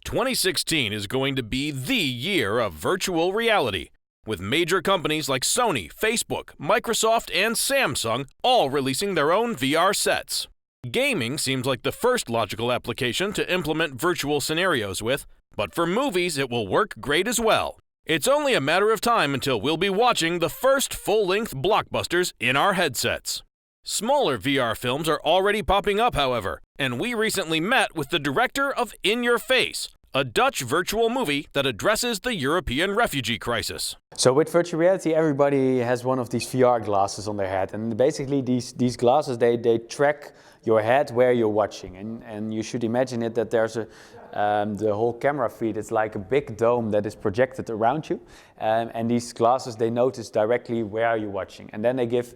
2016 is going to be the year of virtual reality, with major companies like Sony, Facebook, Microsoft, and Samsung all releasing their own VR sets. Gaming seems like the first logical application to implement virtual scenarios with, but for movies it will work great as well. It's only a matter of time until we'll be watching the first full-length blockbusters in our headsets. Smaller VR films are already popping up, however, and we recently met with the director of In Your Face, a Dutch virtual movie that addresses the European refugee crisis. So with virtual reality, everybody has one of these VR glasses on their head, and basically these glasses, they track your head where you're watching, and you should imagine it that there's the whole camera feed is like a big dome that is projected around you, and these glasses, they notice directly where you're watching, and then they give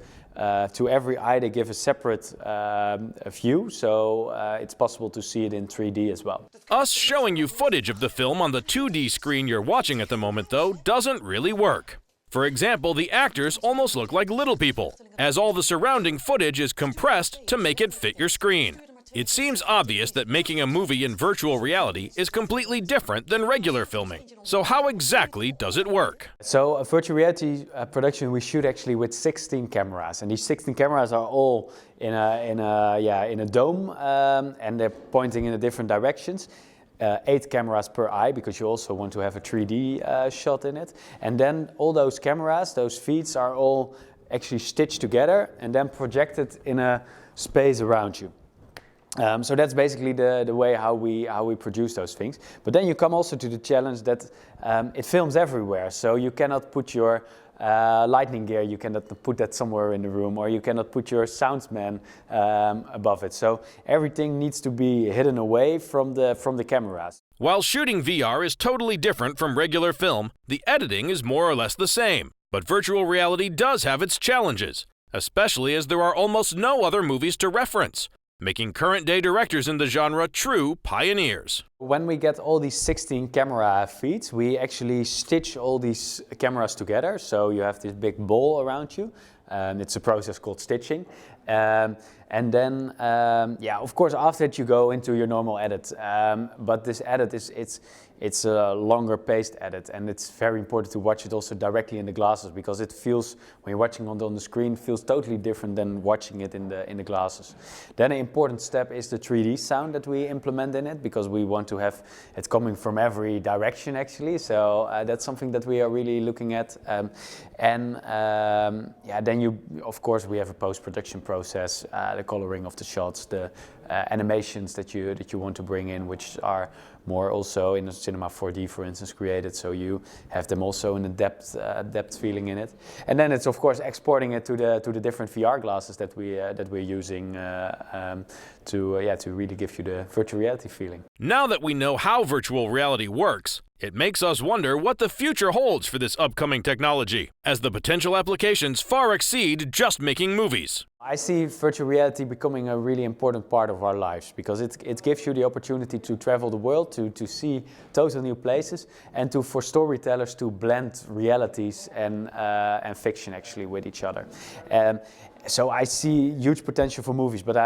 to every eye they give a separate view, so it's possible to see it in 3D as well. Us showing you footage of the film on the 2D screen you're watching at the moment, though, doesn't really work. For example, the actors almost look like little people, as all the surrounding footage is compressed to make it fit your screen. It seems obvious that making a movie in virtual reality is completely different than regular filming. So how exactly does it work? So a virtual reality production we shoot actually with 16 cameras, and these 16 cameras are all in a dome, and they're pointing in the different directions. 8 cameras per eye, because you also want to have a 3D shot in it. And then all those cameras, those feeds are all actually stitched together and then projected in a space around you. So that's basically the way how we produce those things. But then you come also to the challenge that it films everywhere. So you cannot put your lighting gear, you cannot put that somewhere in the room, or you cannot put your soundman above it. So everything needs to be hidden away from the cameras. While shooting VR is totally different from regular film, the editing is more or less the same. But virtual reality does have its challenges, especially as there are almost no other movies to reference, making current-day directors in the genre true pioneers. When we get all these 16 camera feeds, we actually stitch all these cameras together. So you have this big ball around you. It's a process called stitching. And then, of course, after that you go into your normal edit. But this edit it's a longer paced edit, and it's very important to watch it also directly in the glasses, because it feels, when you're watching on the screen, feels totally different than watching it in the glasses. Then an important step is the 3D sound that we implement in it, because we want to have it coming from every direction actually. So that's something that we are really looking at. Then of course we have a post-production process, the coloring of the shots, the animations that you want to bring in, which are more also in a Cinema 4D, for instance, created, so you have them also in a depth feeling in it. And then it's of course exporting it to the different VR glasses that we're using to really give you the virtual reality feeling. Now that we know how virtual reality works, it makes us wonder what the future holds for this upcoming technology, as the potential applications far exceed just making movies. I see virtual reality becoming a really important part of our lives, because it gives you the opportunity to travel the world, to see total new places, and for storytellers to blend realities and fiction actually with each other. So I see huge potential for movies, but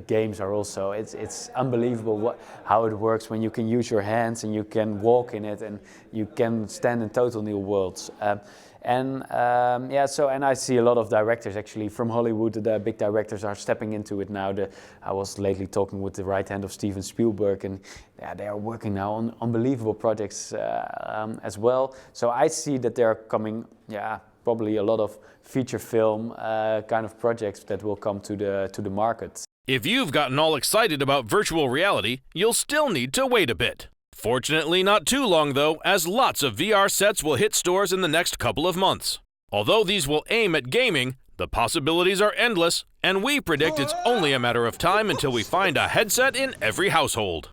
games are also, it's unbelievable how it works when you can use your hands and you can walk in it and you can stand in total new worlds. And I see a lot of directors actually from Hollywood. The big directors are stepping into it now. I was lately talking with the right hand of Steven Spielberg, and they are working now on unbelievable projects as well. So I see that there are coming, probably a lot of feature film kind of projects that will come to the market. If you've gotten all excited about virtual reality, you'll still need to wait a bit. Fortunately, not too long though, as lots of VR sets will hit stores in the next couple of months. Although these will aim at gaming, the possibilities are endless, and we predict it's only a matter of time until we find a headset in every household.